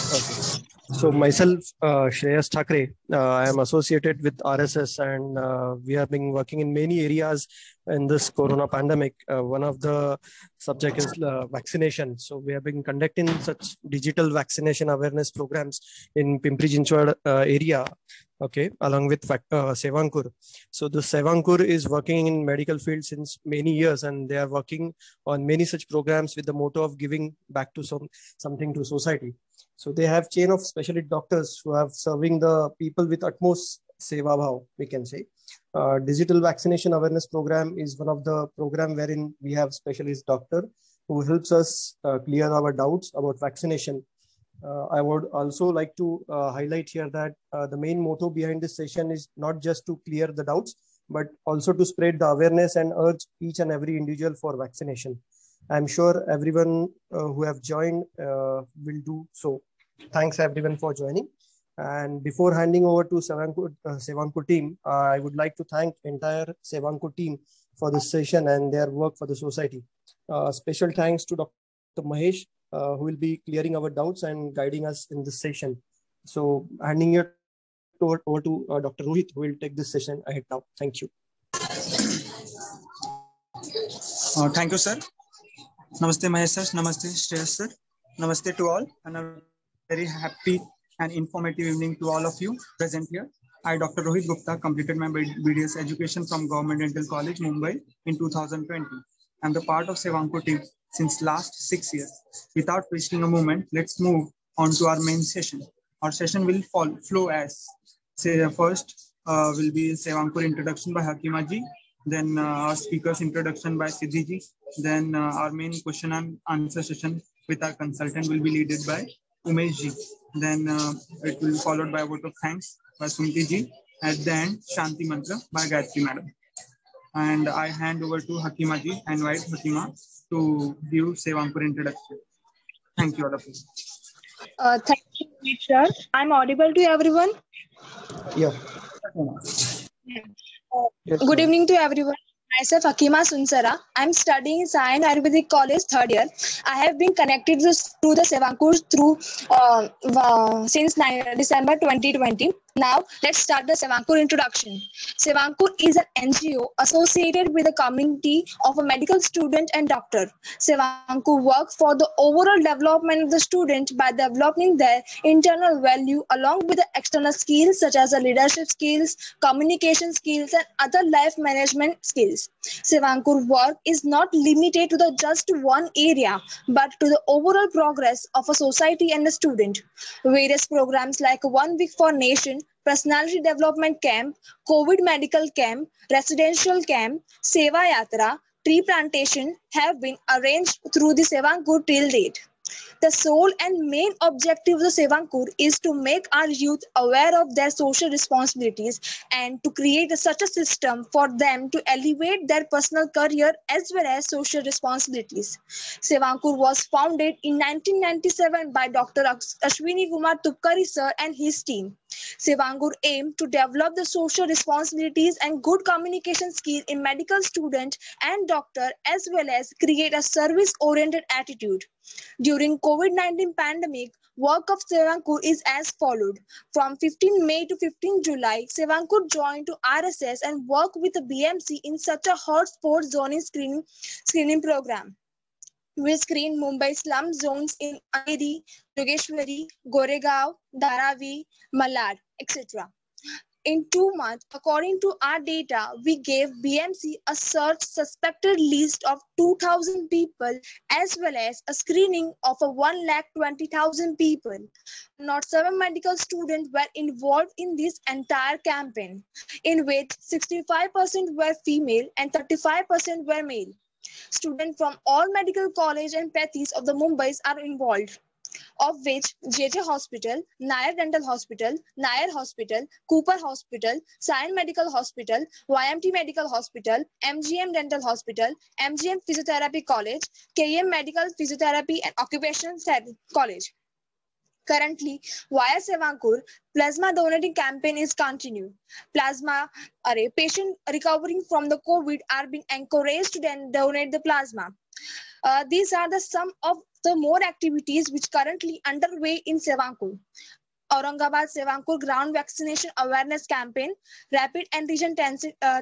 Okay. So myself, Shreyas Thakre, I am associated with RSS, and we have been working in many areas in this Corona pandemic. One of the subject is vaccination. So we have been conducting such digital vaccination awareness programs in Pimpri Chinchwad area. Okay, along with Sevankur. So the Sevankur is working in medical field since many years, and they are working on many such programs with the motto of giving back to something to society. So they have chain of specialist doctors who have serving the people with utmost seva bhav, we can say. Digital vaccination awareness program is one of the program wherein we have specialist doctor who helps us clear our doubts about vaccination. I would also like to highlight here that the main motto behind this session is not just to clear the doubts, but also to spread the awareness and urge each and every individual for vaccination. I'm sure everyone who have joined will do so. Thanks everyone for joining. And before handing over to Sevankur team, I would like to thank entire Sevankur team for this session and their work for the society. Special thanks to Dr. Mahesh, who will be clearing our doubts and guiding us in this session. So handing it over to Dr. Rohit, who will take this session ahead now. Thank you. Thank you, sir. Namaste, Mahesh sir. Namaste, Shreyas sir. Namaste to all, and a very happy and informative evening to all of you present here. I, Dr. Rohit Gupta, completed my BDS education from Government Dental College, Mumbai in 2020. I'm the part of Sevankur team since last 6 years. Without wasting a moment, let's move on to our main session. Our session will flow as, say, first will be Sevankur introduction by Hakima ji, then our speaker's introduction by Siddhi ji, then our main question and answer session with our consultant will be led by Umesh ji. Then it will be followed by a vote of thanks by Sumiti ji. At the end, Shanti Mantra by Gayatri madam. And I hand over to Hakima ji and invite Hakima to give Sevankur introduction. Thank you all of you. Thank you, teacher. I'm audible to everyone? Yeah. Good evening to everyone. Myself, Hakima Sunsara. I'm studying Science Ayurvedic College, third year. I have been connected to the Sevankur since December 2020. Now, let's start the Sevankur introduction. Sevankur is an NGO associated with the community of a medical student and doctor. Sevankur works for the overall development of the student by developing their internal value along with the external skills such as the leadership skills, communication skills, and other life management skills. Sevankur work is not limited to the just one area, but to the overall progress of a society and a student. Various programs like 1 Week for Nation, Personality Development Camp, COVID Medical Camp, Residential Camp, Seva Yatra, Tree Plantation have been arranged through the Sevankur till date. The sole and main objective of the Sevankur is to make our youth aware of their social responsibilities and to create such a system for them to elevate their personal career as well as social responsibilities. Sevankur was founded in 1997 by Dr. Ashwini Kumar Tupkari sir and his team. Sevankur aimed to develop the social responsibilities and good communication skills in medical student and doctor as well as create a service-oriented attitude. During COVID-19 pandemic, work of Sevankur is as followed. From 15 May to 15 July, Sevankur joined to RSS and worked with the BMC in such a hotspot zoning screening program. We screen Mumbai slum zones in Andheri, Yogeshwari, Goregaon, Dharavi, Malad, etc. In 2 months, according to our data, we gave BMC a search suspected list of 2,000 people as well as a screening of a 1,20,000 people. Not 7 medical students were involved in this entire campaign, in which 65% were female and 35% were male. Students from all medical college and pathis of the Mumbais are involved, of which JJ Hospital, Nair Dental Hospital, Nair Hospital, Cooper Hospital, Sion Medical Hospital, YMT Medical Hospital, MGM Dental Hospital, MGM Physiotherapy College, KM Medical Physiotherapy and Occupational College. Currently, via Sevankur, plasma donating campaign is continued. Patients recovering from the COVID are being encouraged to then donate the plasma. These are the some of the more activities which currently underway in Sevankur. Aurangabad Sevankur ground vaccination awareness campaign, rapid antigen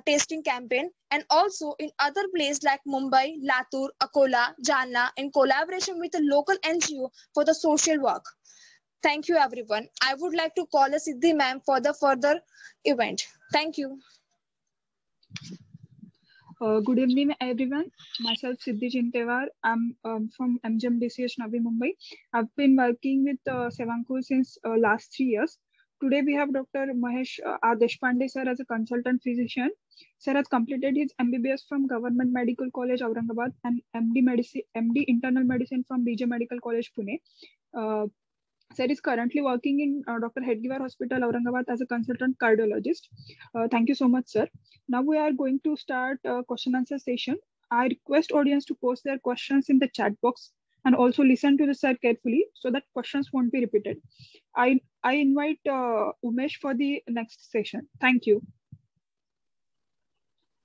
testing campaign, and also in other places like Mumbai, Latur, Akola, Jalna, in collaboration with a local NGO for the social work. Thank you, everyone. I would like to call a Siddhi ma'am for the further event. Thank you. Good evening, everyone. Myself, Siddhi Chintewar. I'm from MGMDCH Navi Mumbai. I've been working with Sevankur since last 3 years. Today, we have Dr. Mahesh R. Deshpande, sir, as a consultant physician. Sir has completed his MBBS from Government Medical College, Aurangabad, and MD Internal Medicine from BJ Medical College, Pune. Sir is currently working in Dr. Hedgewar Hospital, Aurangabad as a consultant cardiologist. Thank you so much, sir. Now we are going to start a question answer session. I request audience to post their questions in the chat box and also listen to the sir carefully so that questions won't be repeated. I invite Umesh for the next session. Thank you.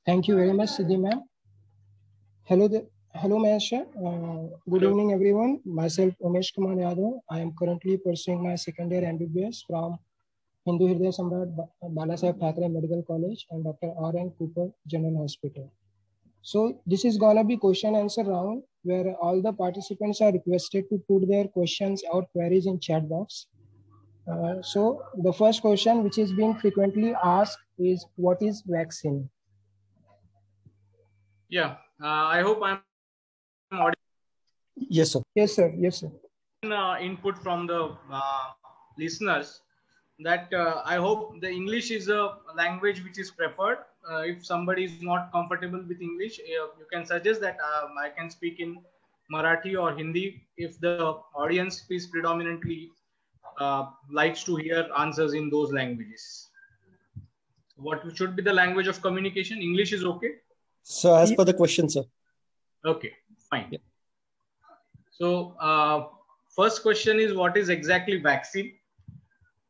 Thank you very much, Siddhi ma'am. Hello, Mahesh. Good evening, everyone. Myself, Umesh Kumar Yadav. I am currently pursuing my second year MBBS from Hindu Hriday Samrat Balasaheb Thackeray Medical College and Dr. R.N. Cooper General Hospital. So this is gonna be question answer round where all the participants are requested to put their questions or queries in chat box. So the first question which is being frequently asked is, what is vaccine? Yeah, I hope I'm audible. Yes, sir. Yes, sir. Yes, sir. Input from the listeners that I hope the English is a language which is preferred. If somebody is not comfortable with English, you can suggest that I can speak in Marathi or Hindi if the audience is predominantly likes to hear answers in those languages. What should be the language of communication? English is okay? So as per the question, sir. Okay, fine. Yeah. So first question is, what is exactly vaccine?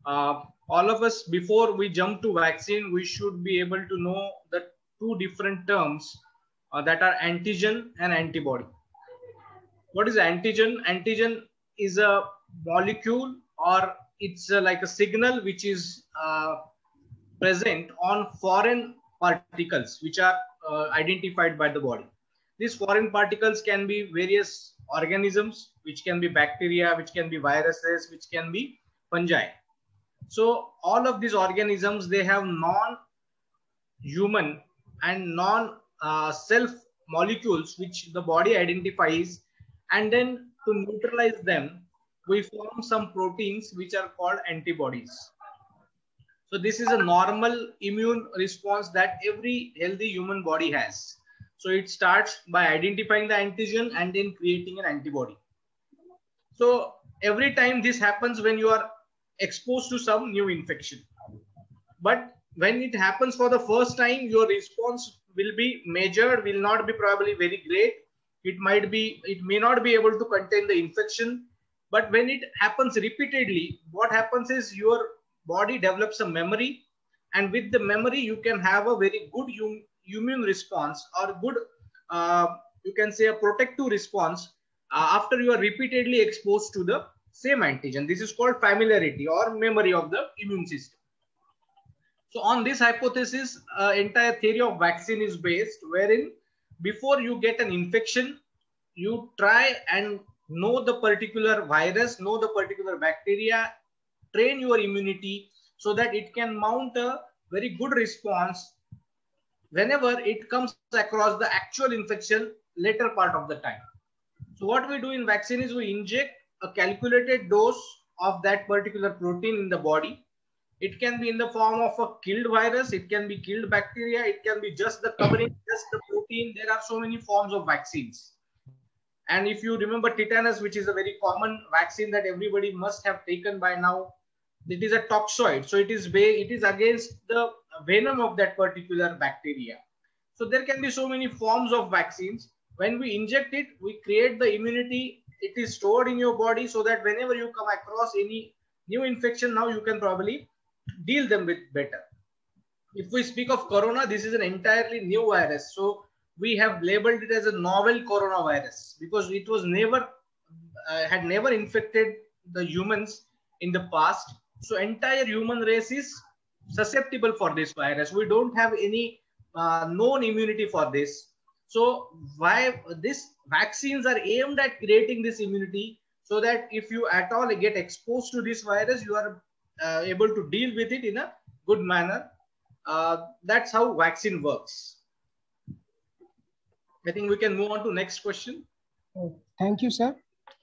All of us, before we jump to vaccine, we should be able to know the two different terms that are antigen and antibody. What is antigen? Antigen is a molecule, or it's like a signal which is present on foreign particles which are identified by the body. These foreign particles can be various organisms, which can be bacteria, which can be viruses, which can be fungi. So all of these organisms, they have non-human and non-self molecules which the body identifies, and then to neutralize them, we form some proteins which are called antibodies. So this is a normal immune response that every healthy human body has. So it starts by identifying the antigen and then creating an antibody. So every time this happens when you are exposed to some new infection. But when it happens for the first time, your response will be measured, will not be probably very great. It may not be able to contain the infection. But when it happens repeatedly, what happens is your body develops a memory, and with the memory you can have a very good immune response, or good you can say a protective response after you are repeatedly exposed to the same antigen. This is called familiarity or memory of the immune system. So on this hypothesis, entire theory of vaccine is based, wherein before you get an infection, you try and know the particular virus, know the particular bacteria, train your immunity so that it can mount a very good response whenever it comes across the actual infection later part of the time. So what we do in vaccine is we inject a calculated dose of that particular protein in the body. It can be in the form of a killed virus, it can be killed bacteria, it can be just the covering, just the protein. There are so many forms of vaccines. And if you remember tetanus, which is a very common vaccine that everybody must have taken by now, it is a toxoid. So it is against the venom of that particular bacteria. So there can be so many forms of vaccines. When we inject it, we create the immunity. It is stored in your body so that whenever you come across any new infection, now you can probably deal them with better. If we speak of corona, this is an entirely new virus. So we have labeled it as a novel coronavirus because it was never had never infected the humans in the past. So entire human race is susceptible for this virus. We don't have any known immunity for this. So why these vaccines are aimed at creating this immunity, so that if you at all get exposed to this virus, you are able to deal with it in a good manner. That's how vaccine works. I think we can move on to next question. Thank you, sir.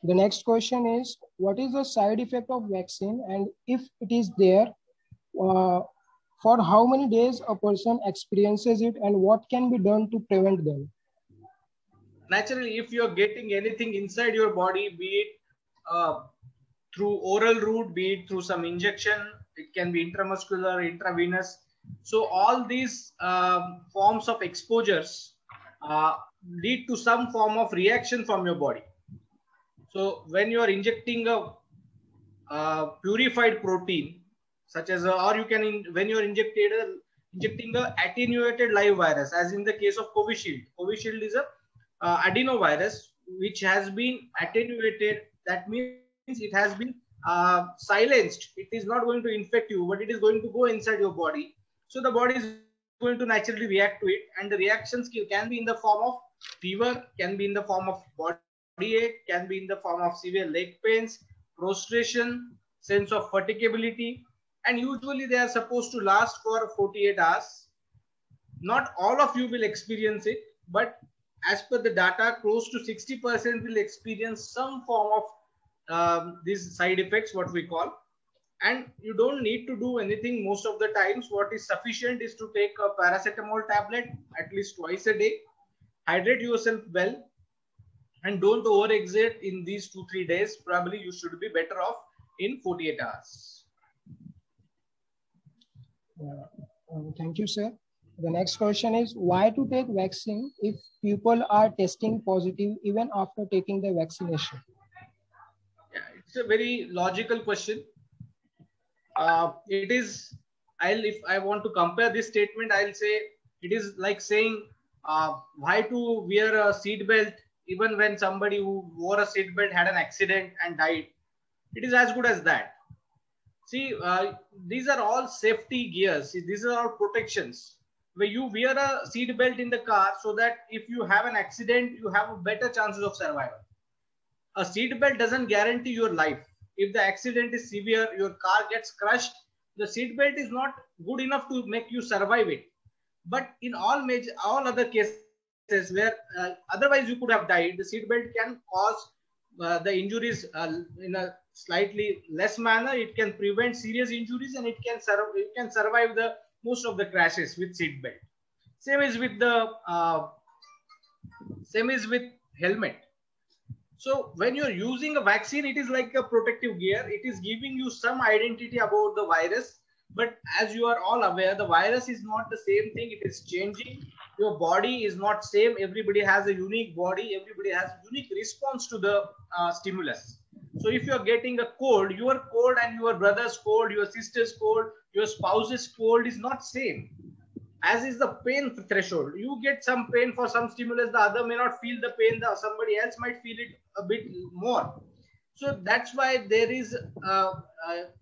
The next question is, what is the side effect of vaccine, and if it is there, for how many days a person experiences it, and what can be done to prevent them? Naturally, if you're getting anything inside your body, be it through oral route, be it through some injection, it can be intramuscular, intravenous. So all these forms of exposures lead to some form of reaction from your body. So when you are injecting a purified protein, such as or you can when you are injecting a attenuated live virus, as in the case of Covishield. Covishield is a adenovirus which has been attenuated. That means it has been silenced. It is not going to infect you, but it is going to go inside your body. So the body is going to naturally react to it, and the reactions can be in the form of fever, can be in the form of body ache, can be in the form of severe leg pains, prostration, sense of fatigability, and usually they are supposed to last for 48 hours. Not all of you will experience it, but as per the data, close to 60% will experience some form of these side effects, what we call. And you don't need to do anything most of the times. What is sufficient is to take a paracetamol tablet at least twice a day, hydrate yourself well, and don't overexert in these 2-3 days. Probably you should be better off in 48 hours. Thank you, sir. The next question is, why to take vaccine if people are testing positive even after taking the vaccination? Yeah, it's a very logical question. It is, if I want to compare this statement, I'll say it is like saying why to wear a seat belt even when somebody who wore a seat belt had an accident and died. It is as good as that. See, these are all safety gears. See, these are all protections. Where you wear a seat belt in the car so that if you have an accident, you have a better chances of survival. A seat belt doesn't guarantee your life. If the accident is severe, your car gets crushed, the seat belt is not good enough to make you survive it. But in all other cases where otherwise you could have died, the seat belt can cause the injuries in a slightly less manner. It can prevent serious injuries, and it can survive the most of the crashes with seat belt. Same is with helmet. So when you're using a vaccine, it is like a protective gear. It is giving you some identity about the virus. But as you are all aware, the virus is not the same thing. It is changing. Your body is not same. Everybody has a unique body. Everybody has a unique response to the stimulus. So if you're getting a cold, your cold and your brother's cold, your sister's cold, your spouse's cold is not same. As is the pain threshold. You get some pain for some stimulus, the other may not feel the pain, somebody else might feel it a bit more. So that's why there is a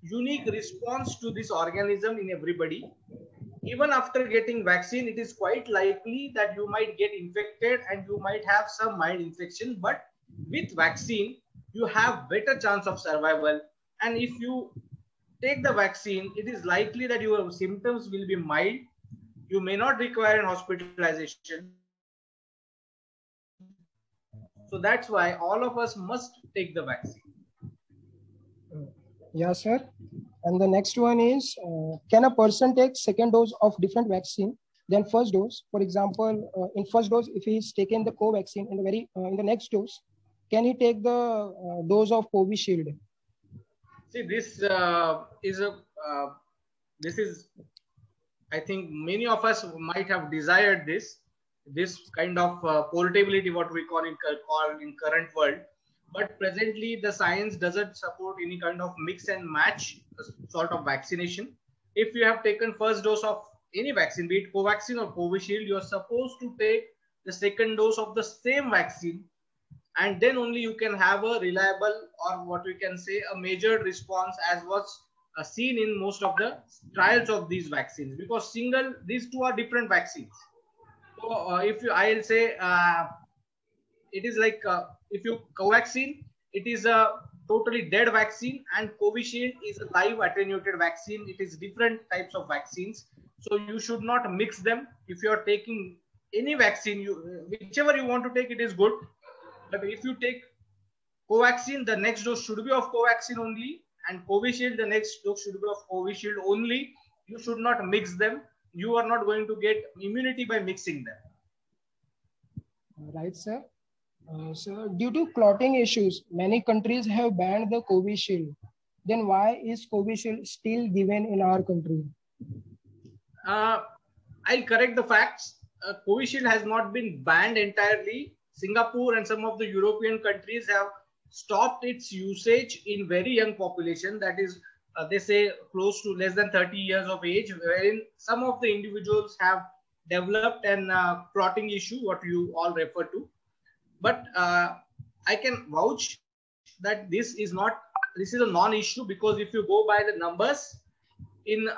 unique response to this organism in everybody. Even after getting vaccine, it is quite likely that you might get infected and you might have some mild infection. But with vaccine, you have better chance of survival. And if you take the vaccine, it is likely that your symptoms will be mild. You may not require an hospitalization. So that's why all of us must take the vaccine. Yes, sir. And the next one is, can a person take second dose of different vaccine than first dose? For example, in first dose, if he's taken the Covaxin, in the next dose, can he take the dose of Covishield? See, this is I think many of us might have desired this kind of portability, what we call in current world. But presently, the science doesn't support any kind of mix and match sort of vaccination. If you have taken first dose of any vaccine, be it Covaxin or Covishield, you are supposed to take the second dose of the same vaccine and then only you can have a reliable, or what we can say, a measured response, as was seen in most of the trials of these vaccines, because these two are different vaccines. So I'll say it is like if you Covaxin, it is a totally dead vaccine, and Covishield is a live attenuated vaccine. It is different types of vaccines, so you should not mix them. If you are taking any vaccine, whichever you want to take, it is good. But if you take Covaxin, the next dose should be of Covaxin only, and Covishield, the next dose should be of Covishield only. You should not mix them. You are not going to get immunity by mixing them. Right, sir. So due to clotting issues, many countries have banned the Covishield. Then why is Covishield still given in our country? I'll correct the facts. Covishield has not been banned entirely. Singapore and some of the European countries have stopped its usage in very young population. That is, they say close to less than 30 years of age, wherein some of the individuals have developed an clotting issue, what you all refer to. But I can vouch that this is a non-issue, because if you go by the numbers, in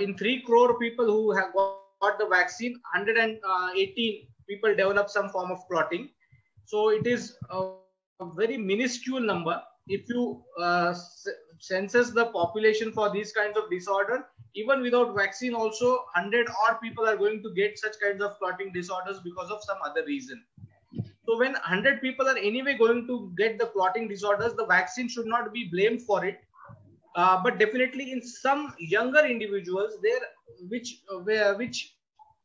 in 3 crore people who have got the vaccine, 118 people develop some form of clotting. So it is a very minuscule number. If you census the population for these kinds of disorder, even without vaccine also 100 odd people are going to get such kinds of clotting disorders because of some other reason. So when 100 people are anyway going to get the clotting disorders, the vaccine should not be blamed for it. But definitely in some younger individuals there, which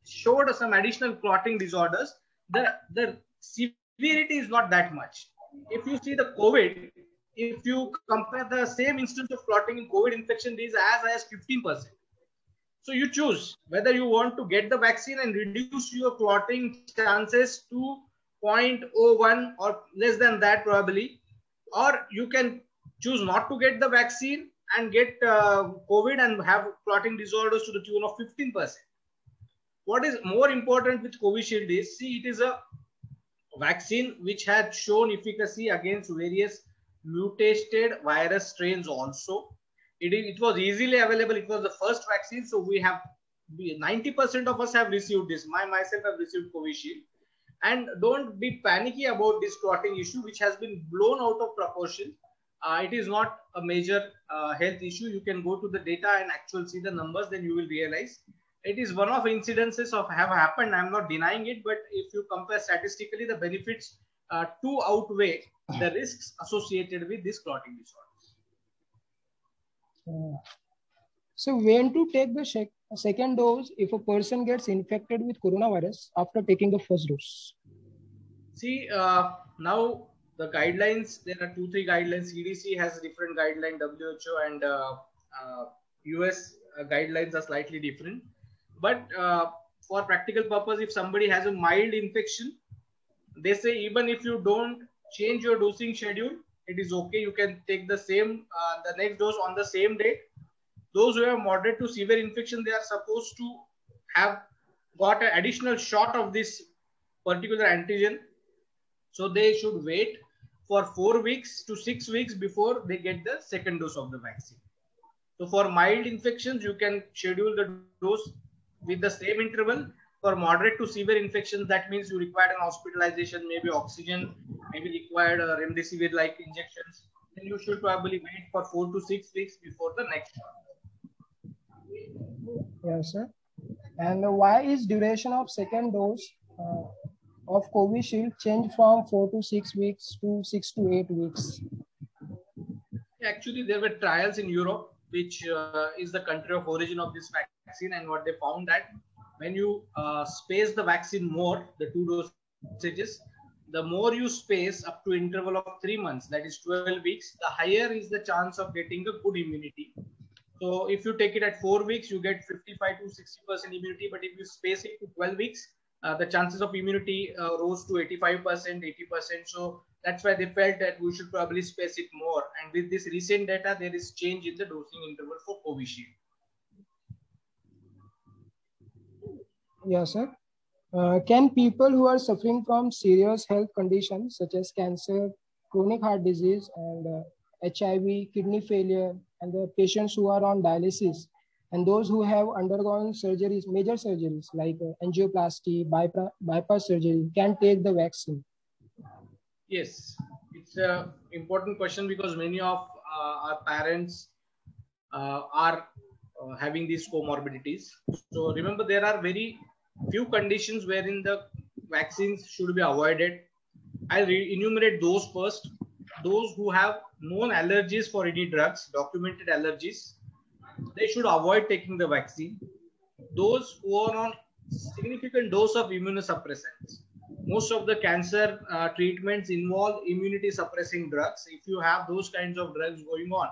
showed some additional clotting disorders, the severity is not that much. If you see the COVID, if you compare the same instance of clotting in COVID infection, it is as high as 15%. So you choose whether you want to get the vaccine and reduce your clotting chances to 0.01 or less than that probably, or you can choose not to get the vaccine and get COVID and have clotting disorders to the tune of 15%. What is more important with Covishield is, see, it is a vaccine which had shown efficacy against various mutated virus strains also. It was easily available. It was the first vaccine. So 90% of us have received this. Myself have received Covishield. And don't be panicky about this clotting issue, which has been blown out of proportion. It is not a major health issue. You can go to the data and actually see the numbers, then you will realize it is one of incidences of have happened. I'm not denying it, but if you compare statistically, the benefits do outweigh the risks associated with this clotting disorders. So when to take the second dose if a person gets infected with coronavirus after taking the first dose? See, now the guidelines, there are 2-3 guidelines. CDC has different guidelines, WHO and US guidelines are slightly different. But for practical purpose, if somebody has a mild infection, they say even if you don't change your dosing schedule, it is okay. You can take the same, the next dose on the same day. Those who have moderate to severe infection, they are supposed to have got an additional shot of this particular antigen. So they should wait for 4 weeks to 6 weeks before they get the second dose of the vaccine. So for mild infections, you can schedule the dose with the same interval. For moderate to severe infections, that means you require an hospitalization, maybe oxygen, maybe required remdesivir-like injections. Then you should probably wait for 4 to 6 weeks before the next shot. Yes, sir. And why is duration of second dose of Covishield changed from 4 to 6 weeks to 6 to 8 weeks? Actually, there were trials in Europe, which is the country of origin of this vaccine, and what they found that when you space the vaccine more, the 2 dosages, the more you space up to interval of 3 months, that is 12 weeks, the higher is the chance of getting a good immunity. So if you take it at 4 weeks, you get 55 to 60% immunity. But if you space it to 12 weeks, the chances of immunity rose to 85%, 80%. So that's why they felt that we should probably space it more. And with this recent data, there is change in the dosing interval for Covishield. Yes, sir. Can people who are suffering from serious health conditions such as cancer, chronic heart disease, and HIV, kidney failure, and the patients who are on dialysis, and those who have undergone surgeries, major surgeries like angioplasty, bypass surgery, can take the vaccine? Yes, it's an important question because many of our parents are having these comorbidities. So remember, there are very few conditions wherein the vaccines should be avoided. I'll enumerate those first. Those who have known allergies for any drugs, documented allergies, they should avoid taking the vaccine. Those who are on significant dose of immunosuppressants. Most of the cancer treatments involve immunity suppressing drugs. If you have those kinds of drugs going on,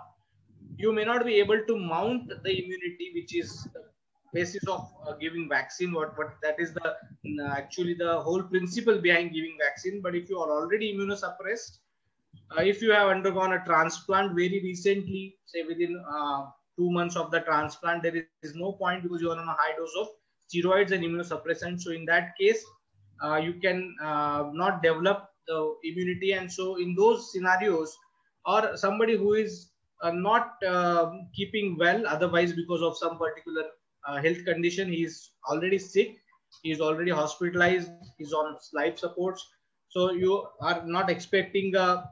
you may not be able to mount the immunity, which is the basis of giving vaccine. What that is the actually the whole principle behind giving vaccine. But if you are already immunosuppressed, if you have undergone a transplant very recently, say within 2 months of the transplant, there is no point because you are on a high dose of steroids and immunosuppressants. So in that case, you can not develop the immunity. And so in those scenarios, or somebody who is not keeping well otherwise because of some particular health condition, he is already sick, he is already hospitalized, he's on life supports. So you are not expecting a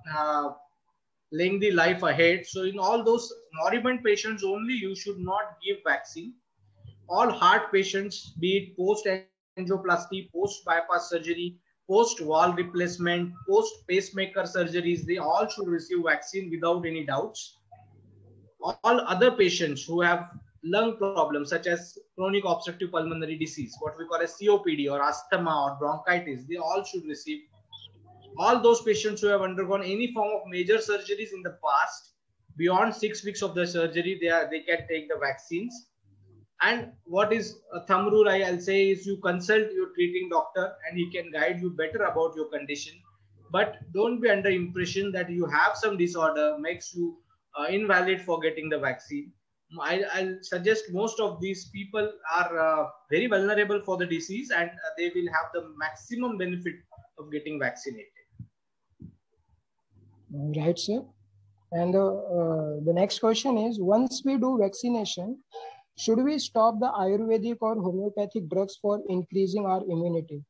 lengthy life ahead. So in all those moribund patients only, you should not give vaccine. All heart patients, be it post angioplasty, post bypass surgery, post valve replacement, post pacemaker surgeries, they all should receive vaccine without any doubts. All other patients who have lung problems such as chronic obstructive pulmonary disease, what we call as COPD, or asthma or bronchitis, they all should receive. All those patients who have undergone any form of major surgeries in the past, beyond 6 weeks of the surgery, they can take the vaccines. And what is a thumb rule I'll say is, you consult your treating doctor and he can guide you better about your condition. But don't be under impression that you have some disorder makes you invalid for getting the vaccine. I'll suggest most of these people are very vulnerable for the disease, and they will have the maximum benefit of getting vaccinated. Right, sir. And the next question is, once we do vaccination, should we stop the Ayurvedic or homeopathic drugs for increasing our immunity?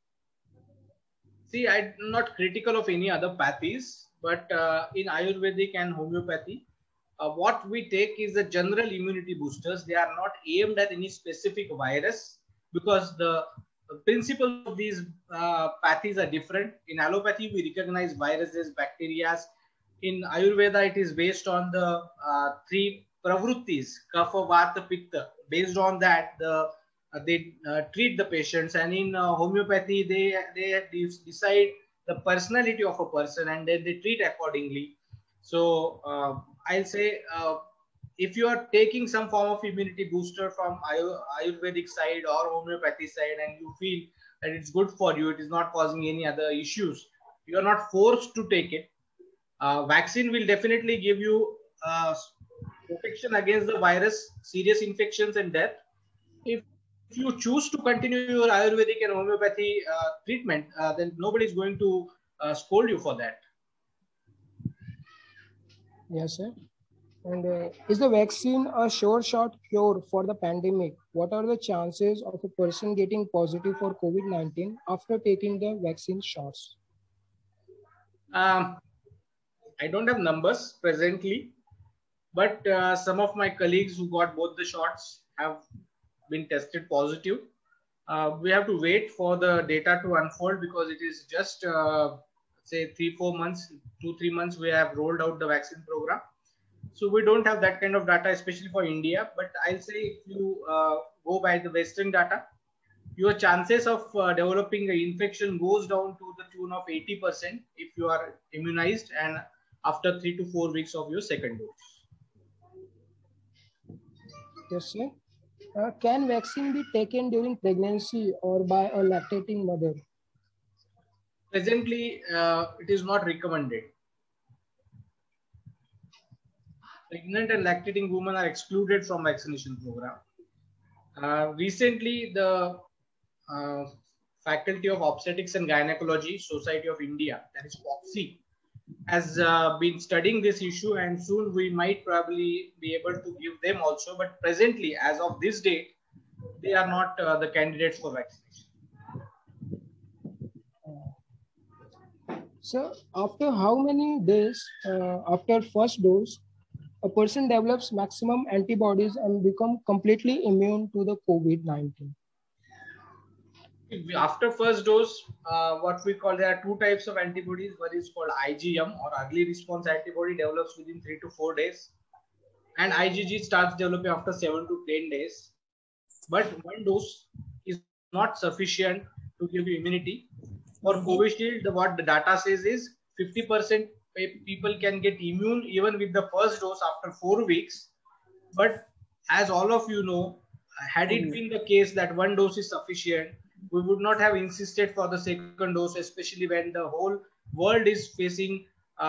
See, I'm not critical of any other pathies, but in Ayurvedic and homeopathy, what we take is the general immunity boosters. They are not aimed at any specific virus, because the principle of these pathies are different. In allopathy, we recognize viruses, bacteria. In Ayurveda, it is based on the three pravrittis, kapha, vata, pitta. Based on that, they treat the patients. And in homeopathy, they decide the personality of a person and then they treat accordingly. So I'll say, if you are taking some form of immunity booster from Ayurvedic side or homeopathy side, and you feel that it's good for you, it is not causing any other issues, you are not forced to take it. Vaccine will definitely give you protection against the virus, serious infections and death. If you choose to continue your Ayurvedic and homeopathy treatment, then nobody is going to scold you for that. Yes, sir. And is the vaccine a sure shot cure for the pandemic? What are the chances of a person getting positive for COVID-19 after taking the vaccine shots? I don't have numbers presently, but some of my colleagues who got both the shots have been tested positive. We have to wait for the data to unfold, because it is just say 3-4 months, 2-3 months we have rolled out the vaccine program. So we don't have that kind of data, especially for India. But I'll say, if you go by the Western data, your chances of developing an infection goes down to the tune of 80% if you are immunized and after 3 to 4 weeks of your second dose. Yes, sir. Can vaccine be taken during pregnancy or by a lactating mother? Presently, it is not recommended. Pregnant and lactating women are excluded from vaccination program. Recently, the Faculty of Obstetrics and Gynecology, Society of India, that is FOGSI, has been studying this issue, and soon we might probably be able to give them also. But presently, as of this date, they are not the candidates for vaccination. So after how many days after first dose, a person develops maximum antibodies and become completely immune to the COVID-19? After first dose, what we call, there are two types of antibodies. One is called IgM, or early response antibody, develops within 3 to 4 days, and IgG starts developing after 7 to 10 days. But one dose is not sufficient to give you immunity. For Covishield, what the data says is 50% people can get immune even with the first dose after 4 weeks. But as all of you know, had it been the case that one dose is sufficient, we would not have insisted for the second dose, especially when the whole world is facing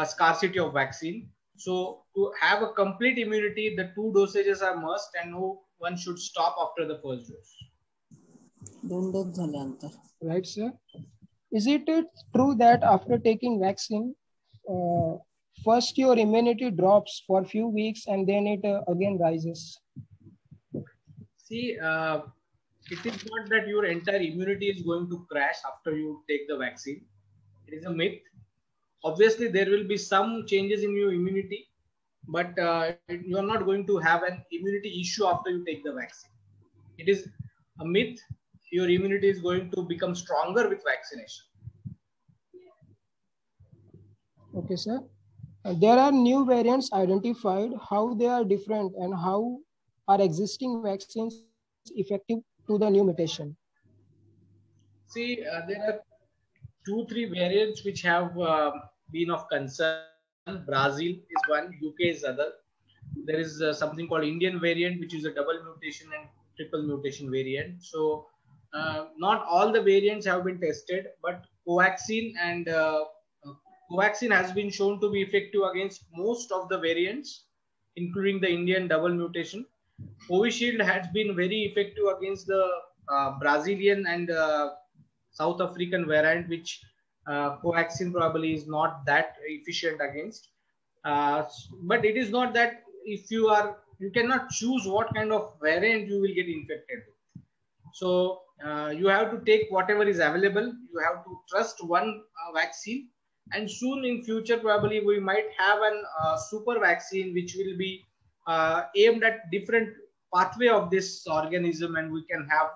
scarcity of vaccine. So to have a complete immunity, the 2 dosages are must, and no one should stop after the first dose. Right, sir. Is it true that after taking vaccine, first your immunity drops for a few weeks and then it again rises? See, it is not that your entire immunity is going to crash after you take the vaccine. It is a myth. Obviously, there will be some changes in your immunity, but you are not going to have an immunity issue after you take the vaccine. It is a myth. Your immunity is going to become stronger with vaccination. Okay, sir. There are new variants identified. How they are different and how are existing vaccines effective to the new mutation? See, there are 2-3 variants which have been of concern. Brazil is one, UK is other. There is something called Indian variant, which is a double mutation and triple mutation variant. So not all the variants have been tested, but Covaxin has been shown to be effective against most of the variants, including the Indian double mutation. Covishield has been very effective against the Brazilian and South African variant, which Covaxin probably is not that efficient against. But it is not that if you cannot choose what kind of variant you will get infected with. So you have to take whatever is available. You have to trust one vaccine, and soon in future probably we might have an super vaccine which will be aimed at different pathway of this organism, and we can have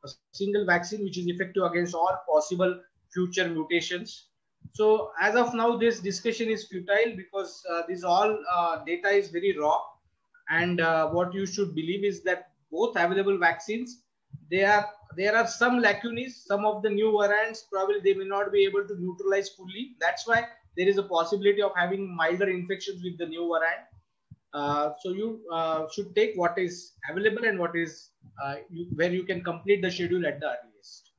a single vaccine which is effective against all possible future mutations. So as of now, this discussion is futile because this all data is very raw, and what you should believe is that both available vaccines, there are some lacunae. Some of the new variants probably they may not be able to neutralize fully. That's why there is a possibility of having milder infections with the new variant. So you should take what is available and what is where you can complete the schedule at the earliest.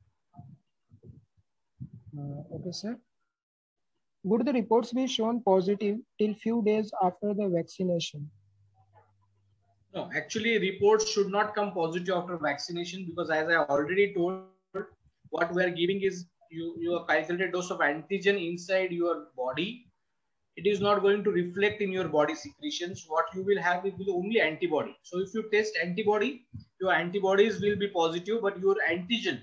Okay, sir. Would the reports be shown positive till few days after the vaccination? No, actually reports should not come positive after vaccination, because as I already told, what we are giving is your calculated dose of antigen inside your body. It is not going to reflect in your body secretions. What you will have will be only antibody. So if you test antibody, your antibodies will be positive, but your antigen,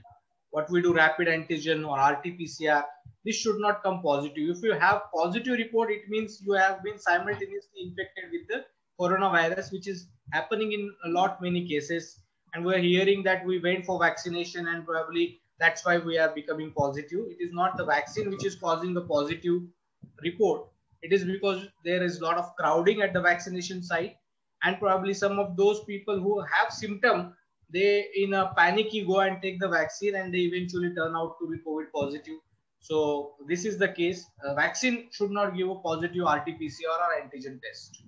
what we do rapid antigen or RT-PCR, this should not come positive. If you have positive report, it means you have been simultaneously infected with the coronavirus, which is happening in many cases. And we're hearing that we went for vaccination and probably that's why we are becoming positive. It is not the vaccine which is causing the positive report. It is because there is a lot of crowding at the vaccination site, and probably some of those people who have symptom, they in a panicky go and take the vaccine and they eventually turn out to be COVID positive. So this is the case. Vaccine should not give a positive RT-PCR or antigen test.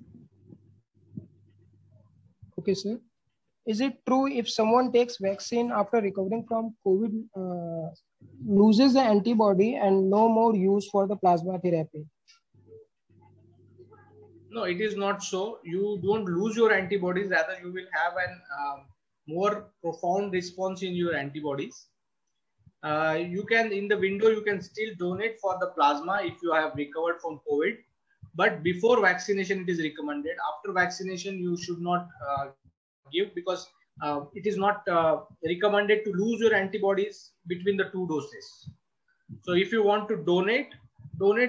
Okay, sir. Is it true if someone takes vaccine after recovering from COVID, loses the antibody and no more use for the plasma therapy? No, it is not so. You don't lose your antibodies. Rather, you will have an more profound response in your antibodies. you can, in the window, you can still donate for the plasma if you have recovered from COVID. But before vaccination, it is recommended. After vaccination, you should not give, because it is not recommended to lose your antibodies between the 2 doses. So if you want to donate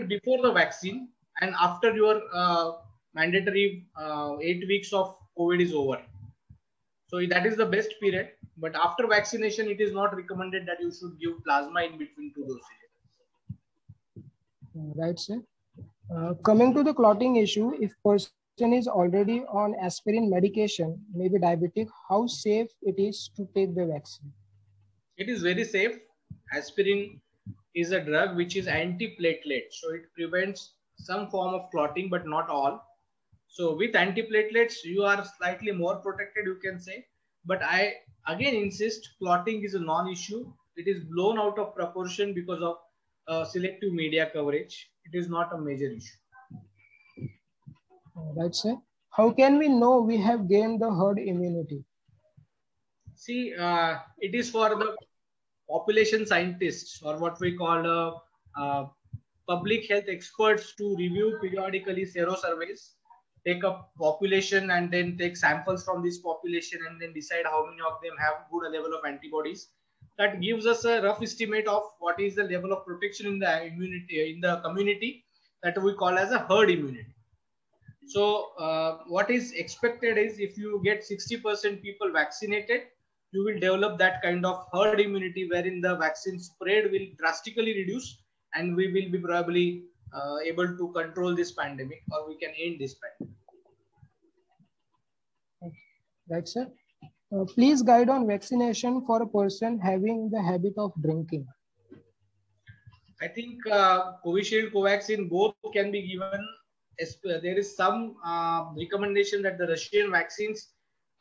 before the vaccine and after your mandatory 8 weeks of COVID is over. So that is the best period. But after vaccination, it is not recommended that you should give plasma in between 2 doses. Right, sir. Coming to the clotting issue, if person is already on aspirin medication, maybe diabetic, how safe it is to take the vaccine? It is very safe. Aspirin is a drug which is antiplatelet, so it prevents some form of clotting, but not all. So with antiplatelets, you are slightly more protected, you can say. But I again insist, clotting is a non-issue. It is blown out of proportion because of selective media coverage. It is not a major issue. Right, sir. How can we know we have gained the herd immunity? See, it is for the population scientists, or what we call public health experts, to review periodically serosurveys, take a population and then take samples from this population and then decide how many of them have good level of antibodies. That gives us a rough estimate of what is the level of protection in the immunity in the community, that we call as a herd immunity. So what is expected is, if you get 60% people vaccinated, you will develop that kind of herd immunity wherein the vaccine spread will drastically reduce, and we will be probably able to control this pandemic, or we can end this pandemic. Right, sir. Please guide on vaccination for a person having the habit of drinking. I think Covishield, Covaxin, both can be given. There is some recommendation that the Russian vaccines,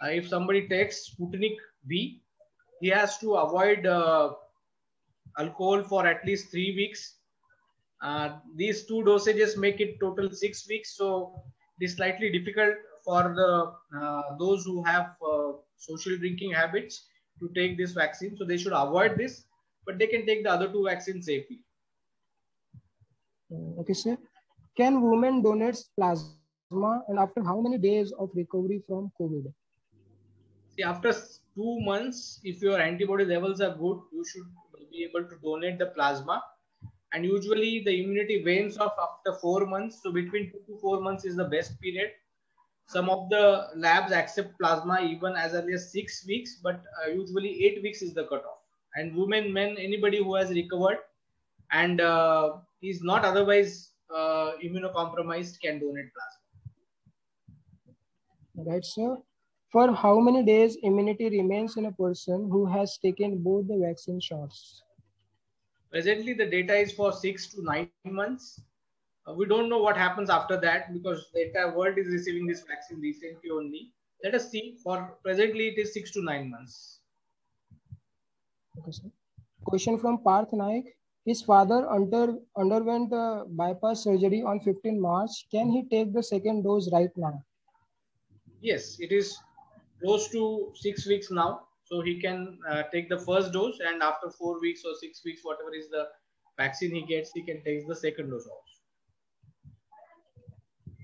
if somebody takes Sputnik V, he has to avoid alcohol for at least 3 weeks. These 2 dosages make it total 6 weeks. So it is slightly difficult for the those who have social drinking habits to take this vaccine. So they should avoid this, but they can take the other 2 vaccines safely. Okay, sir. Can women donate plasma, and after how many days of recovery from COVID? See, after 2 months, if your antibody levels are good, you should be able to donate the plasma. And usually the immunity wanes off after 4 months. So between 2 to 4 months is the best period. Some of the labs accept plasma even as early as 6 weeks, but usually 8 weeks is the cutoff. And women, men, anybody who has recovered and is not otherwise immunocompromised can donate plasma. Right, sir. For how many days immunity remains in a person who has taken both the vaccine shots? Presently, the data is for 6 to 9 months. We don't know what happens after that, because the entire world is receiving this vaccine recently only. Let us see. For presently, it is 6 to 9 months. Okay, sir. Question from Parth Naik. His father underwent a bypass surgery on 15 March. Can he take the second dose right now? Yes, it is close to 6 weeks now. So he can take the first dose, and after 4 weeks or 6 weeks, whatever is the vaccine he gets, he can take the second dose also.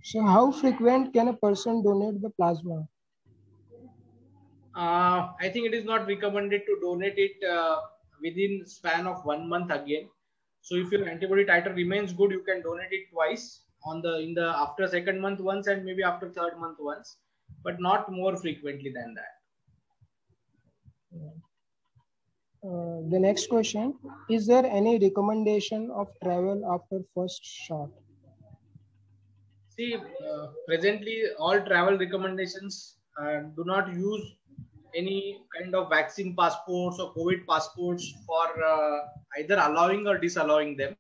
So how frequent can a person donate the plasma? I think it is not recommended to donate it within span of 1 month again. So if your antibody titer remains good, you can donate it twice, after 2nd month once, and maybe after 3rd month once, but not more frequently than that. The next question, is there any recommendation of travel after first shot? See, presently all travel recommendations do not use any kind of vaccine passports or COVID passports for either allowing or disallowing them.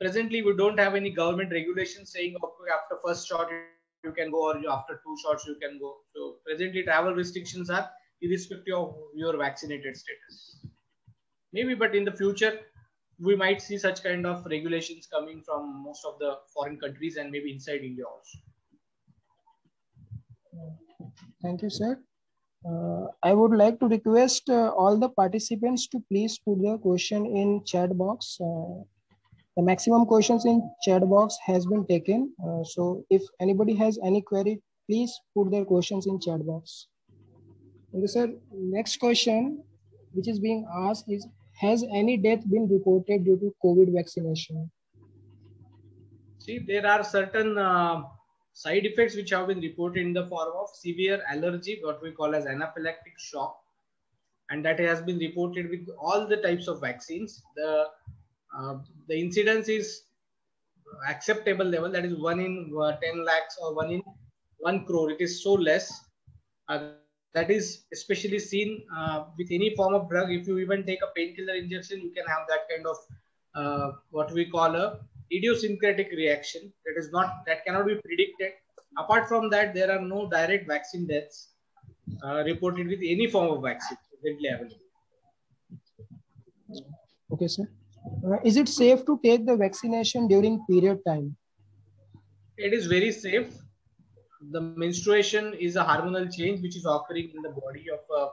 Presently, we don't have any government regulations saying, okay, after first shot you can go, or after 2 shots you can go. So presently travel restrictions are irrespective of your vaccinated status. Maybe, but in the future, we might see such kind of regulations coming from most of the foreign countries and maybe inside India also. Thank you, sir. I would like to request all the participants to please put the question in chat box. The maximum questions in chat box has been taken. So if anybody has any query, please put their questions in chat box. And sir, next question which is being asked is, has any death been reported due to COVID vaccination? See, there are certain side effects which have been reported in the form of severe allergy, what we call as anaphylactic shock, and that has been reported with all the types of vaccines. The incidence is acceptable level, that is 1 in 10 lakhs or 1 in 1 crore. It is so less. That is especially seen with any form of drug. If you even take a painkiller injection, you can have that kind of what we call a idiosyncratic reaction that cannot be predicted. Apart from that, there are no direct vaccine deaths reported with any form of vaccine readily available. Okay, sir. Is it safe to take the vaccination during period time? It is very safe. The menstruation is a hormonal change which is occurring in the body of a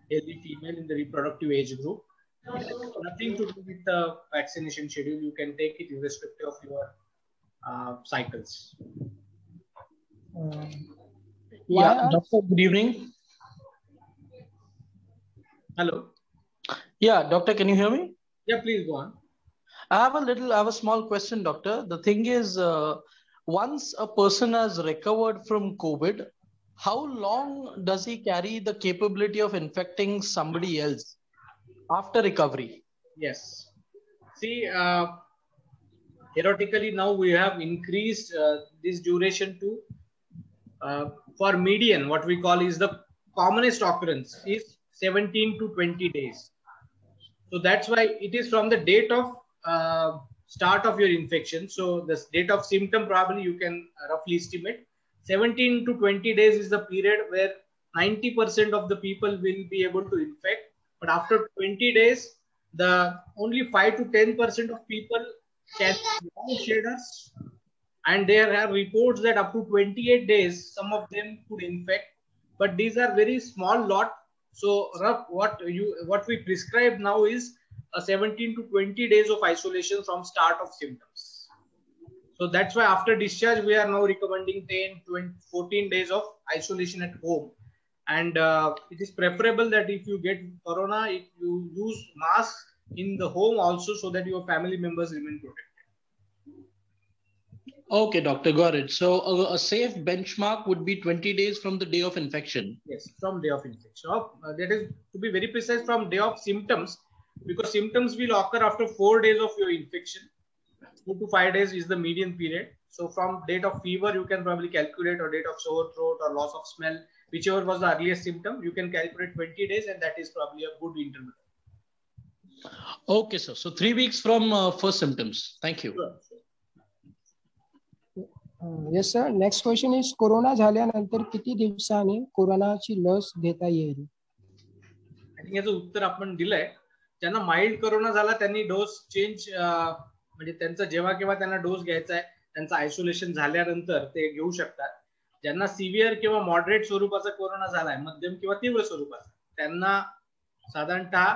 healthy female in the reproductive age group. It has nothing to do with the vaccination schedule. You can take it irrespective of your cycles. Yeah, doctor, good evening. Hello. Yeah, doctor, can you hear me? Yeah, please go on. I have a small question, doctor. The thing is, once a person has recovered from COVID, how long does he carry the capability of infecting somebody else after recovery? Yes. See, theoretically now we have increased this duration to, for median, what we call is the commonest occurrence is 17 to 20 days. So that's why it is from the date of start of your infection. So the date of symptom probably you can roughly estimate. 17 to 20 days is the period where 90% of the people will be able to infect. But after 20 days, the only 5 to 10% of people can long shaders. And there are reports that up to 28 days, some of them could infect. But these are very small lot. So what we prescribe now is a 17 to 20 days of isolation from start of symptoms. So that's why after discharge, we are now recommending 10, 20, 14 days of isolation at home. And it is preferable that if you get corona, if you use mask in the home also, so that your family members remain protected. Okay, doctor, got it. So a safe benchmark would be 20 days from the day of infection. Yes, from day of infection. That is, to be very precise, from day of symptoms, because symptoms will occur after 4 days of your infection. 4 to 5 days is the median period. So from date of fever, you can probably calculate, or date of sore throat or loss of smell, whichever was the earliest symptom, you can calculate 20 days, and that is probably a good interval. Okay, sir. So 3 weeks from first symptoms. Thank you. Sure. Yes, sir. Next question is, corona झाल्यानंतर किती दिवसांनी कोरोनाची लस घेता येईल? I think याचं उत्तर आपण दिलंय. ज्यांना माइल्ड कोरोना झाला त्यांनी डोस चेंज, म्हणजे त्यांचा जेव्हा केव्हा त्यांना डोस घ्यायचा आहे, त्यांचं आयसोलेशन झाल्यानंतर ते घेऊ शकतात. ज्यांना सिव्हिअर किंवा मॉडरेट स्वरूपाचा कोरोना झालाय, मध्यम किंवा तीव्र स्वरूपाचा, त्यांना साधारणतः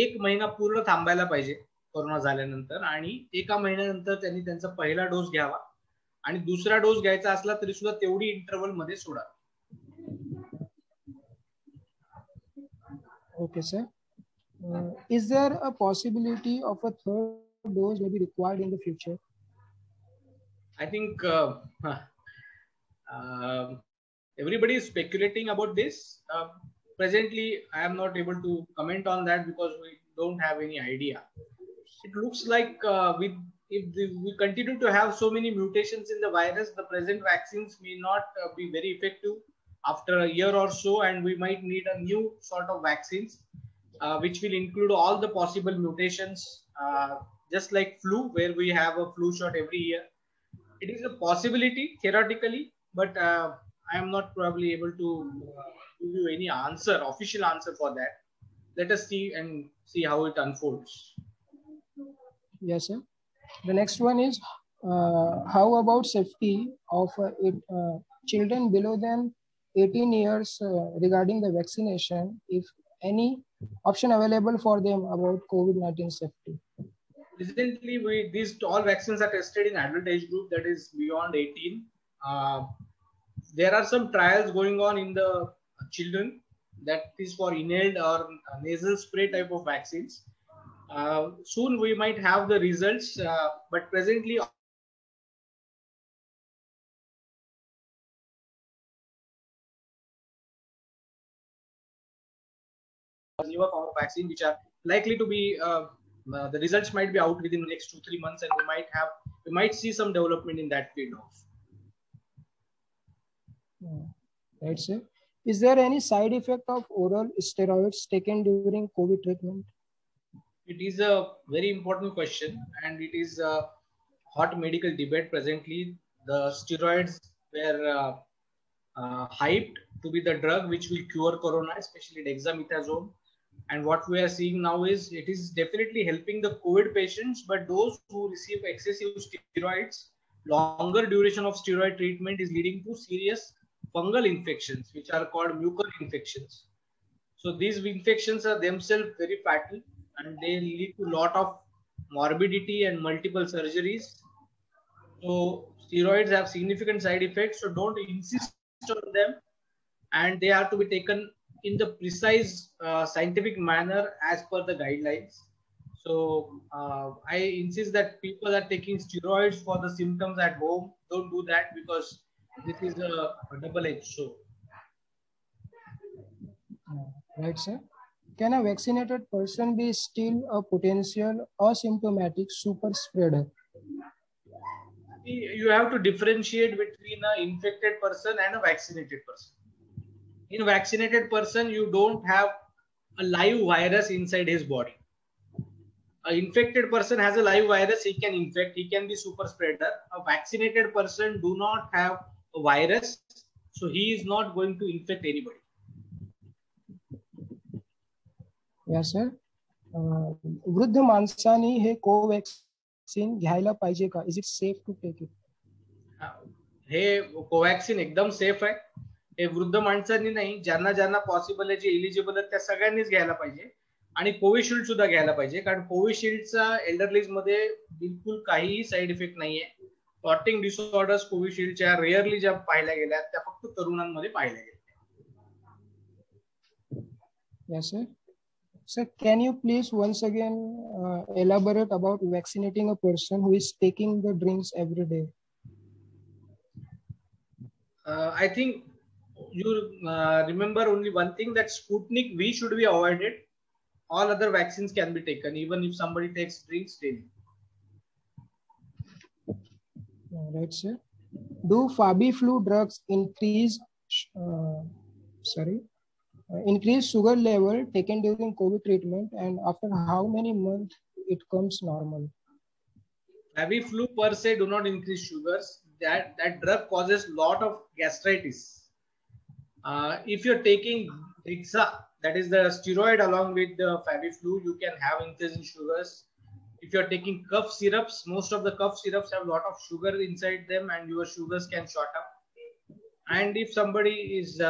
1 महिना पूर्ण थांबायला पाहिजे कोरोना झाल्यानंतर, आणि 1 महिन्यानंतर त्यांनी त्यांचा पहिला डोस घ्यावा, आणि दुसरा डोस घ्यायचा असला तरी सुद्धा तेवढी इंटरव्हल मध्ये soda. Okay, sir. Is there a possibility of a third dose may be required in the future? I think everybody is speculating about this. Presently, I am not able to comment on that because we don't have any idea. It looks like if we continue to have so many mutations in the virus, the present vaccines may not be very effective after a year or so, and we might need a new sort of vaccines, which will include all the possible mutations, just like flu, where we have a flu shot every year. It is a possibility theoretically, but I am not probably able to give you any official answer for that. Let us see how it unfolds. Yes, sir. The next one is, how about safety of children below than 18 years regarding the vaccination, if any option available for them about COVID-19 safety? Recently, these all vaccines are tested in adult age group, that is beyond 18. There are some trials going on in the children, that is for inhaled or nasal spray type of vaccines. Soon we might have the results, but presently newer form of vaccine which are likely to be the results might be out within the next 2-3 months, and we might see some development in that field also. Right, sir. Is there any side effect of oral steroids taken during COVID treatment? It is a very important question, and it is a hot medical debate presently. The steroids were hyped to be the drug which will cure corona, especially dexamethasone. And what we are seeing now is it is definitely helping the COVID patients, but those who receive excessive steroids, longer duration of steroid treatment is leading to serious fungal infections, which are called mucor infections. So these infections are themselves very fatal, and they lead to a lot of morbidity and multiple surgeries. So steroids have significant side effects, so don't insist on them, and they have to be taken in the precise scientific manner as per the guidelines. So I insist that people are taking steroids for the symptoms at home. Don't do that, because this is a double-edged sword. Right, sir. Can a vaccinated person be still a potential asymptomatic super spreader? You have to differentiate between an infected person and a vaccinated person. In a vaccinated person, you don't have a live virus inside his body. An infected person has a live virus, he can infect, he can be super spreader. A vaccinated person do not have a virus, so he is not going to infect anybody. Yes, sir. वृद्ध माणसांनी हे कोवॅक्सिन घ्यायला पाहिजे का? Is it safe to take it? हे कोवॅक्सिन एकदम safe आहे. हे वृद्ध माणसांनी नाही, ज्यांना पॉसिबल आहे, जे एलिजिबल आहेत त्या सगळ्यांनीच घ्यायला पाहिजे. आणि कोविशिल्ड सुद्धा घ्यायला पाहिजे, कारण कोविशिल्डचा एल्डरलीज मध्ये बिलकुल काहीही साईड इफेक्ट नाहीये. क्लॉटिंग डिसऑर्डर्स कोविशिल्डच्या रेअरली ज्या पाहिल्या गेल्या त्या फक्त तरुणांमध्ये पाहिल्या गेल्या. Yes, sir. Sir, can you please once again elaborate about vaccinating a person who is taking the drinks every day? I think you remember only one thing, that Sputnik V should be avoided. All other vaccines can be taken, even if somebody takes drinks daily. Right, sir. Do Fabiflu drugs increase sugar level taken during COVID treatment, and after how many months it comes normal? Fabiflu per se do not increase sugars. That drug causes lot of gastritis. If you're taking Dexa, that is the steroid along with the Fabiflu, you can have increase in sugars. If you're taking cough syrups, most of the cough syrups have a lot of sugar inside them, and your sugars can shot up. And if somebody is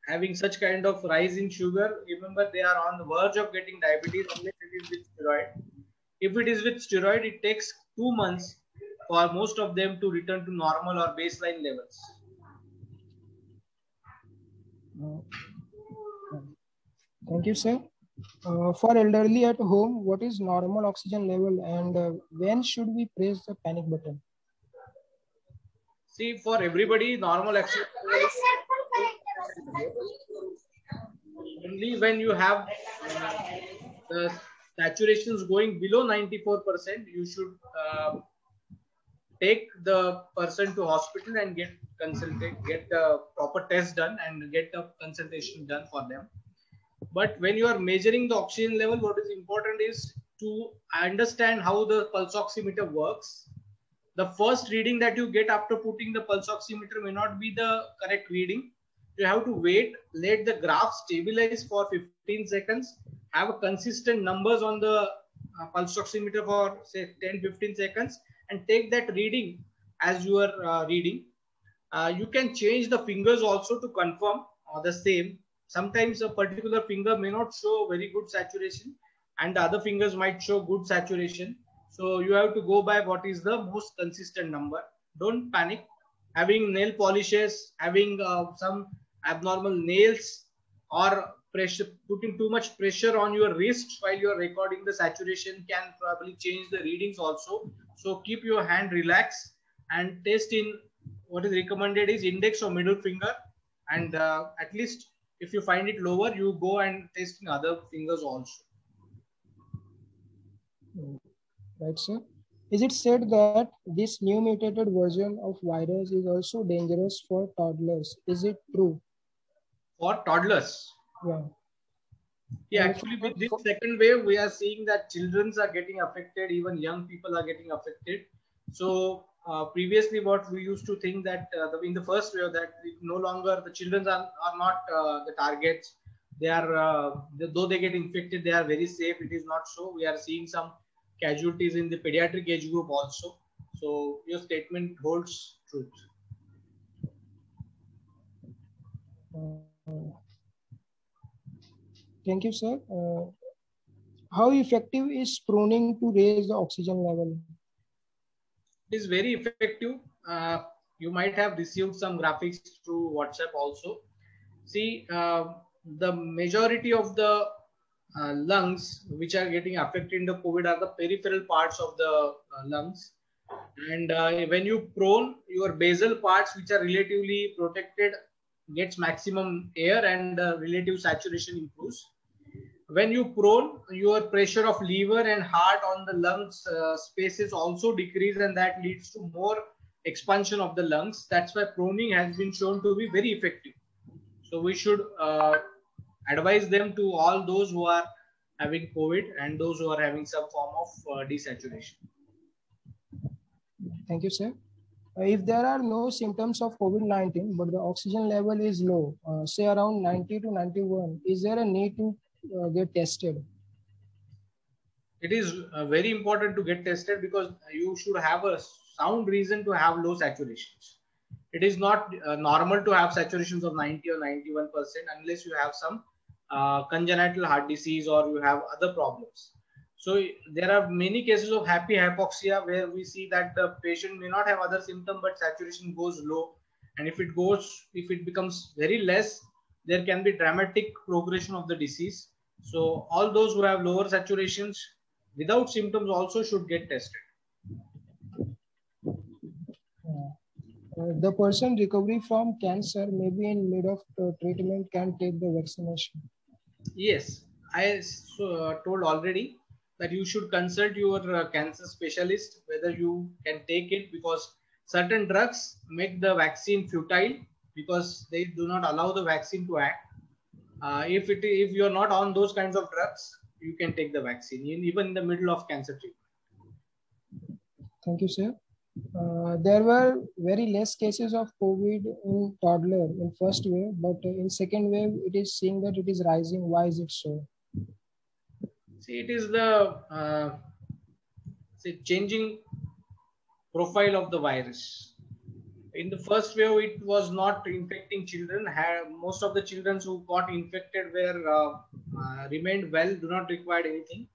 having such kind of rise in sugar, remember they are on the verge of getting diabetes unless it is with steroid. If it is with steroid, it takes 2 months for most of them to return to normal or baseline levels. Thank you, sir. For elderly at home, what is normal oxygen level, and when should we press the panic button? See, for everybody, normal oxygen level is only when you have the saturations going below 94%, you should take the person to hospital and get the proper test done and get the consultation done for them. But when you are measuring the oxygen level, what is important is to understand how the pulse oximeter works. The first reading that you get after putting the pulse oximeter may not be the correct reading. You have to wait, let the graph stabilize for 15 seconds, have a consistent numbers on the pulse oximeter for say 10-15 seconds, and take that reading as you are reading. You can change the fingers also to confirm the same. Sometimes a particular finger may not show very good saturation and the other fingers might show good saturation. So you have to go by what is the most consistent number. Don't panic. Having nail polishes, having some abnormal nails, or pressure, putting too much pressure on your wrist while you are recording the saturation can probably change the readings also. So keep your hand relaxed and test in what is recommended is index or middle finger, and at least if you find it lower, you go and test in other fingers also. Right, sir. Is it said that this new mutated version of virus is also dangerous for toddlers? Is it true? For toddlers? Yeah. Yeah, actually with this second wave, we are seeing that children are getting affected, even young people are getting affected. So previously what we used to think that in the first wave that no longer the children are not the targets. They are, though they get infected, they are very safe. It is not so. We are seeing some casualties in the pediatric age group also. So your statement holds truth. Thank you, sir. How effective is pruning to raise the oxygen level? It is very effective. You might have received some graphics through WhatsApp also. See, the majority of the lungs which are getting affected in the COVID are the peripheral parts of the lungs. And when you prone, your basal parts which are relatively protected gets maximum air and relative saturation improves. When you prone, your pressure of liver and heart on the lungs spaces also decrease, and that leads to more expansion of the lungs. That's why proning has been shown to be very effective. So we should advise them to all those who are having COVID and those who are having some form of desaturation. Thank you, sir. If there are no symptoms of COVID-19, but the oxygen level is low, say around 90 to 91, is there a need to get tested? It is very important to get tested because you should have a sound reason to have low saturations. It is not normal to have saturations of 90 or 91% unless you have some congenital heart disease or you have other problems. So there are many cases of happy hypoxia where we see that the patient may not have other symptom, but saturation goes low. And if it becomes very less, there can be dramatic progression of the disease. So all those who have lower saturations without symptoms also should get tested. The person recovering from cancer, maybe in mid of treatment, can take the vaccination. Yes, I told already that you should consult your cancer specialist whether you can take it, because certain drugs make the vaccine futile because they do not allow the vaccine to act. If you are not on those kinds of drugs, you can take the vaccine even in the middle of cancer treatment. Thank you, sir. There were very less cases of COVID in toddler in first wave, but in second wave, it is seeing that it is rising. Why is it so? See, it is the changing profile of the virus. In the first wave, it was not infecting children. Most of the children who got infected were remained well, do not require anything.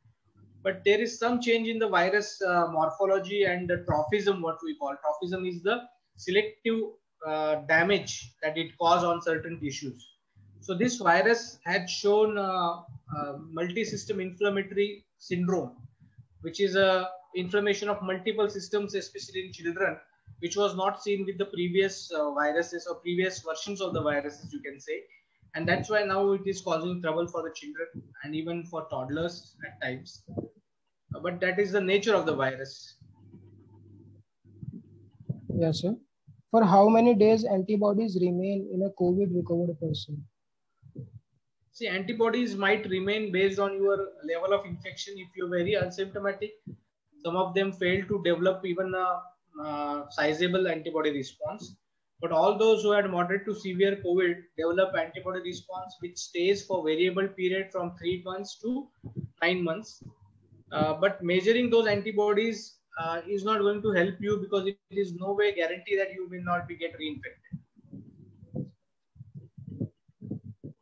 But there is some change in the virus morphology and the trophism, what we call. Trophism is the selective damage that it causes on certain tissues. So this virus had shown multi-system inflammatory syndrome, which is a inflammation of multiple systems, especially in children, which was not seen with the previous viruses or previous versions of the viruses, you can say. And that's why now it is causing trouble for the children and even for toddlers at times. But that is the nature of the virus. Yes, sir. For how many days antibodies remain in a COVID recovered person? See, antibodies might remain based on your level of infection. If you're very asymptomatic, some of them fail to develop even a sizable antibody response. But all those who had moderate to severe COVID develop antibody response, which stays for variable period from 3 months to 9 months. But measuring those antibodies is not going to help you because it is no way guarantee that you will not be get reinfected.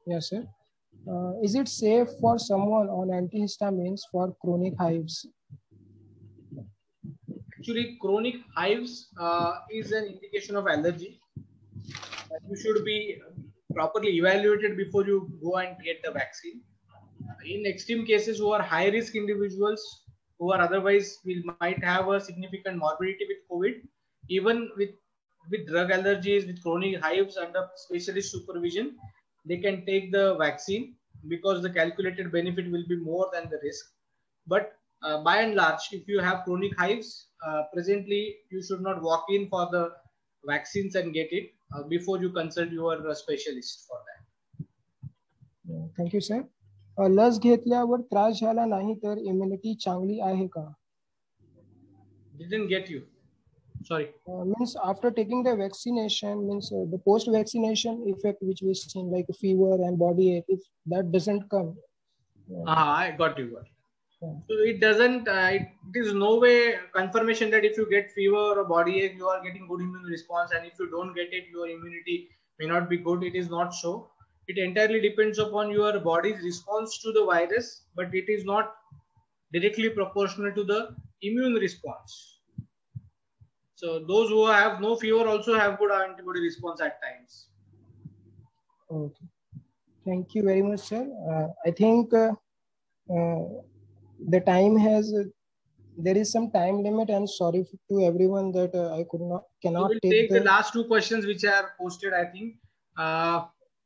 Yes, sir. Is it safe for someone on antihistamines for chronic hives? Actually, chronic hives is an indication of allergy. You should be properly evaluated before you go and get the vaccine. In extreme cases, who are high risk individuals who are otherwise might have a significant morbidity with COVID, even with drug allergies, with chronic hives under specialist supervision, they can take the vaccine because the calculated benefit will be more than the risk. But by and large, if you have chronic hives, presently you should not walk in for the vaccines and get it before you consult your specialist for that. Thank you, sir. लस घेतल्यावर त्रास झाला नाही तर immunity चांगली आहे का? Didn't get you. Sorry. Means after taking the vaccination, means the post-vaccination effect which we seen like fever and body ache, if that doesn't come. I got you. So it doesn't. It is no way confirmation that if you get fever or body ache, you are getting good immune response, and if you don't get it, your immunity may not be good. It is not so. It entirely depends upon your body's response to the virus, but it is not directly proportional to the immune response. So those who have no fever also have good antibody response at times. Okay. Thank you very much, sir. I think the time has, there is some time limit, and sorry to everyone that I cannot take the last two questions which are posted, I think.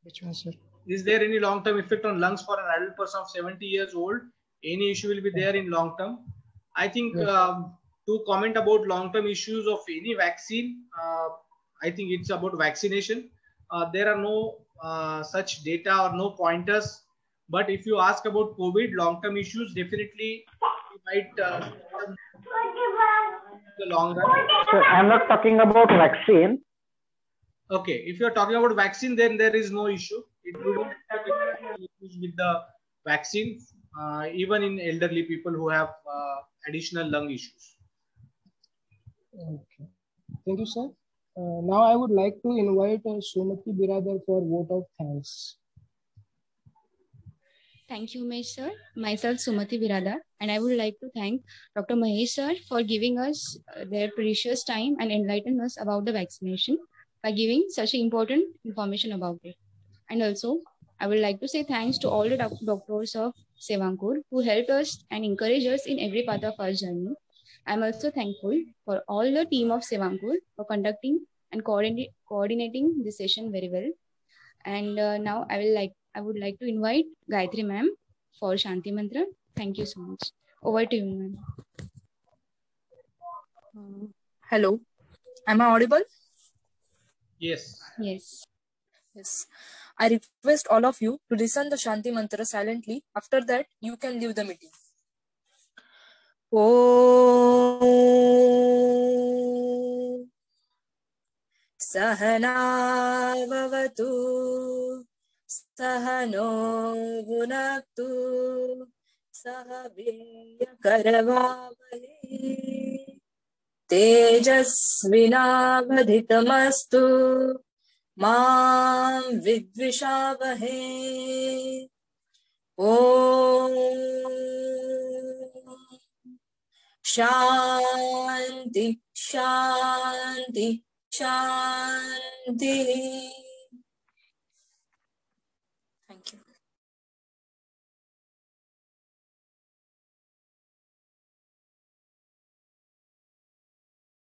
Which one, sir? Is there any long-term effect on lungs for an adult person of 70 years old? Any issue will be there in long term? I think to comment about long-term issues of any vaccine, I think it's about vaccination. There are no such data or no pointers. But if you ask about COVID long-term issues, definitely you might the long run. So I'm not talking about vaccine. Okay, if you're talking about vaccine, then there is no issue. It wouldn't have issues with the vaccine, even in elderly people who have additional lung issues. Okay. Thank you, sir. Now I would like to invite Sumati Biradar for vote of thanks. Thank you, Mahesh sir. Myself, Sumati Biradar, and I would like to thank Dr. Mahesh sir for giving us their precious time and enlighten us about the vaccination by giving such important information about it. And also, I would like to say thanks to all the doctors of Sevankur who helped us and encouraged us in every part of our journey. I'm also thankful for all the team of Sevankur for conducting and coordinating this session very well. And now I would like to invite Gayatri ma'am for Shanti Mantra. Thank you so much. Over to you, ma'am. Hello. Am I audible? Yes. Yes. Yes. I request all of you to listen the Shanti Mantra silently. After that, you can leave the meeting. Om Sahana Bhavatu Sahano Bhunaktu Sahavirya Karavavahe Tejasvinavadhitamastu Mam Vidvishavahe. Om Shanti Shanti Shanti.